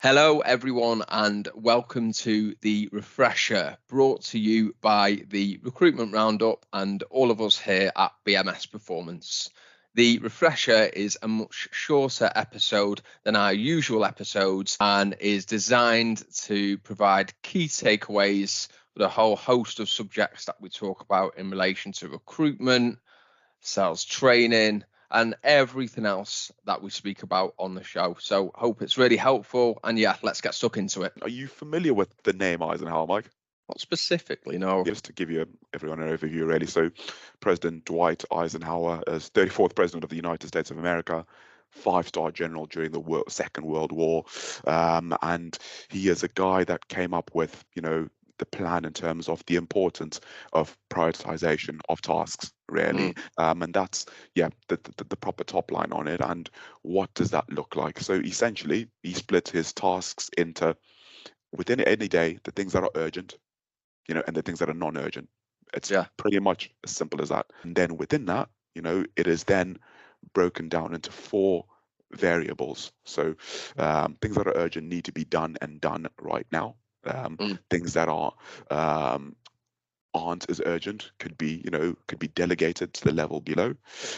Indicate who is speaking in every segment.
Speaker 1: Hello, everyone, and welcome to the Refresher, brought to you by the Recruitment Roundup and all of us here at BMS Performance. The Refresher is a much shorter episode than our usual episodes and is designed to provide key takeaways for the whole host of subjects that we talk about in relation to recruitment, sales training, and everything else that we speak about on the show. So hope it's really helpful. And yeah, let's get stuck into it.
Speaker 2: Are you familiar with the name Eisenhower, Mike?
Speaker 1: Not specifically, no.
Speaker 2: Just to give everyone an overview, really. So, President Dwight Eisenhower is 34th President of the United States of America, five-star general during the Second World War, and he is a guy that came up with, the plan in terms of the importance of prioritization of tasks, really. And that's, the proper top line on it. And what does that look like? So essentially, he split his tasks into, within any day, the things that are urgent, and the things that are non-urgent. It's pretty much as simple as that. And then within that, it is then broken down into four variables. So things that are urgent need to be done and done right now. Things that are aren't as urgent could be delegated to the level below.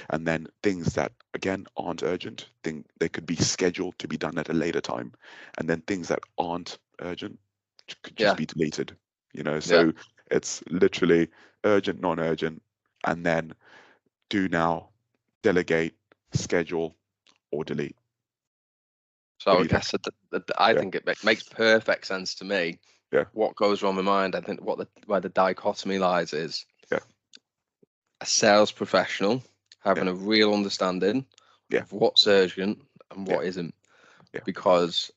Speaker 2: And then things that again aren't urgent, they could be scheduled to be done at a later time. And then things that aren't urgent could just be deleted. So it's literally urgent, non-urgent, and then do now, delegate, schedule, or delete.
Speaker 1: So yes, I think it makes perfect sense to me.
Speaker 2: Yeah.
Speaker 1: What goes wrong in my mind, I think where the dichotomy lies is a sales professional having a real understanding of what's urgent and what isn't.
Speaker 2: Yeah.
Speaker 1: Because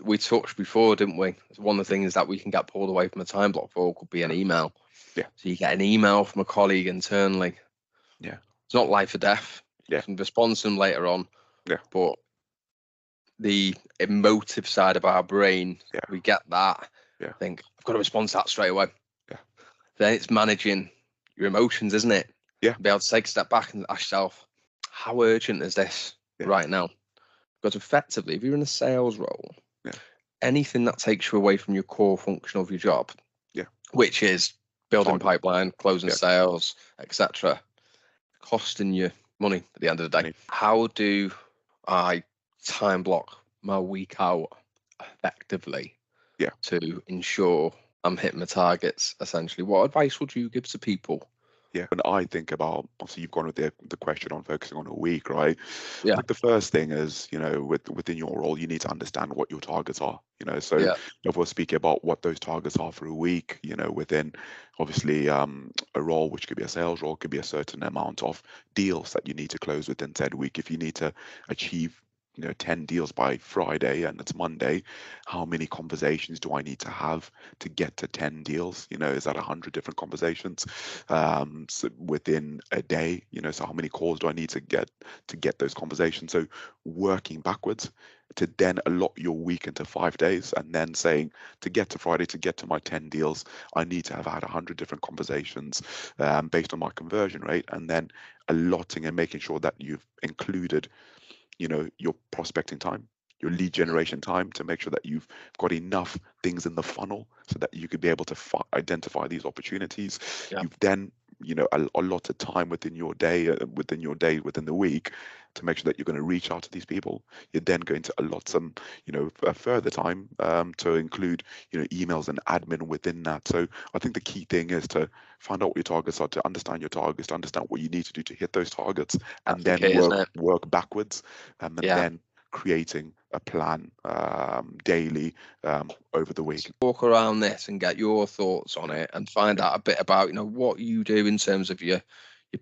Speaker 1: we talked before, didn't we? One of the things that we can get pulled away from a time block for could be an email.
Speaker 2: Yeah.
Speaker 1: So you get an email from a colleague internally.
Speaker 2: Yeah.
Speaker 1: It's not life or death.
Speaker 2: Yeah.
Speaker 1: You can respond to them later on.
Speaker 2: Yeah.
Speaker 1: But the emotive side of our brain, we get that.
Speaker 2: Yeah.
Speaker 1: Think, I've got to respond to that straight away.
Speaker 2: Yeah.
Speaker 1: Then it's managing your emotions, isn't it?
Speaker 2: Yeah.
Speaker 1: Be able to take a step back and ask yourself, how urgent is this right now? Because effectively, if you're in a sales role, anything that takes you away from your core function of your job, which is building pipeline, closing sales, etc., costing you money at the end of the day. How do I time block my week out effectively to ensure I'm hitting my targets, essentially? What advice would you give to people?
Speaker 2: Yeah, when I think about, obviously you've gone with the question on focusing on a week, right?
Speaker 1: Yeah.
Speaker 2: I think the first thing is, within your role, you need to understand what your targets are, so if we're speaking about what those targets are for a week, within obviously a role, which could be a sales role, could be a certain amount of deals that you need to close within said week. If you need to achieve 10 deals by Friday and it's Monday, how many conversations do I need to have to get to 10 deals? Is that 100 different conversations so within a day? So how many calls do I need to get those conversations? So working backwards to then allot your week into 5 days and then saying, to get to Friday, to get to my 10 deals, I need to have had 100 different conversations based on my conversion rate, and then allotting and making sure that you've included your prospecting time, your lead generation time, to make sure that you've got enough things in the funnel so that you could be able to identify these opportunities. You've then allotted time within the week to make sure that you're going to reach out to these people. You're then going to allot some further time to include emails and admin within that. So I think the key thing is to find out what your targets are, to understand your targets, to understand what you need to do to hit those targets, and then work backwards, and then creating a plan daily over the week.
Speaker 1: Walk around this and get your thoughts on it and find out a bit about what you do in terms of your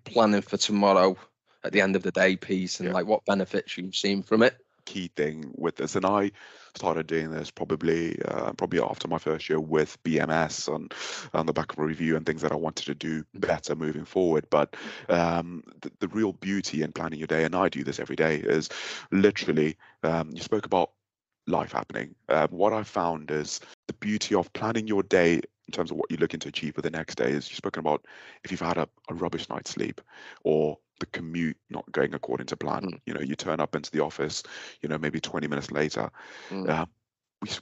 Speaker 1: planning for tomorrow at the end of the day piece, and like what benefits you've seen from it.
Speaker 2: Key thing with this, and I started doing this probably after my first year with BMS on the back of a review and things that I wanted to do better moving forward. But the real beauty in planning your day, and I do this every day, is literally you spoke about life happening. What I found is the beauty of planning your day in terms of what you're looking to achieve for the next day is, you've spoken about if you've had a rubbish night's sleep, or the commute not going according to plan. You turn up into the office, maybe 20 minutes later.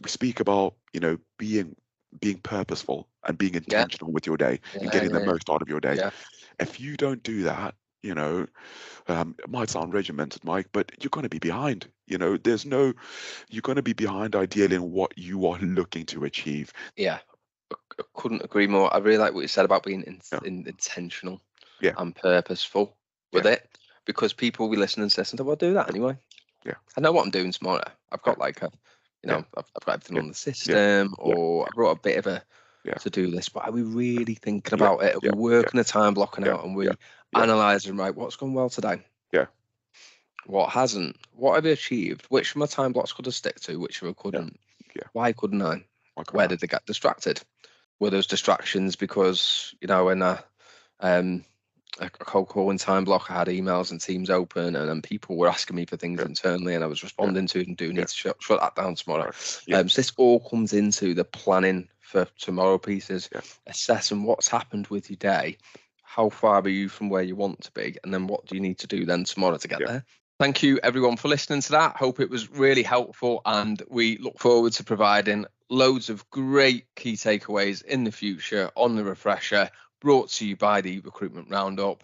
Speaker 2: we speak about, being purposeful and being intentional with your day and getting the most out of your day. If you don't do that, it might sound regimented, Mike, but you're going to be behind. You're going to be behind ideally in what you are looking to achieve.
Speaker 1: Yeah, I couldn't agree more. I really like what you said about being intentional and purposeful with it, because people will listen and say, "Well, I'll do that anyway."
Speaker 2: Yeah,
Speaker 1: I know what I'm doing tomorrow. I've got like I've got everything on the system, or I brought a bit of a to-do list. But are we really thinking about it? Are we working the time blocking out, and we analysing, right, what's gone well today?
Speaker 2: Yeah.
Speaker 1: What hasn't? What have I achieved? Which of my time blocks could I stick to? Which of I couldn't?
Speaker 2: Yeah.
Speaker 1: Why couldn't I? Where did they get distracted? Were those distractions because, in a cold calling time block, I had emails and Teams open, and then people were asking me for things internally, and I was responding to it and need to shut that down tomorrow. So this all comes into the planning for tomorrow pieces, assessing what's happened with your day, how far are you from where you want to be, and then what do you need to do then tomorrow to get there. Thank you everyone for listening to that. Hope it was really helpful, and we look forward to providing loads of great key takeaways in the future on the Refresher, brought to you by the Recruitment Roundup.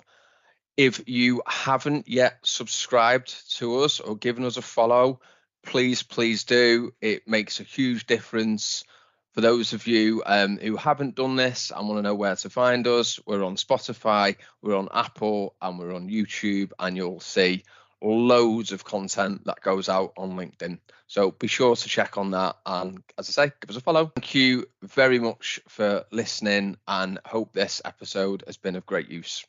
Speaker 1: If you haven't yet subscribed to us or given us a follow, please do. It makes a huge difference. For those of you who haven't done this and want to know where to find us, we're on Spotify, we're on Apple, and we're on YouTube, and you'll see loads of content that goes out on LinkedIn. So be sure to check on that, and as I say, give us a follow. Thank you very much for listening, and hope this episode has been of great use.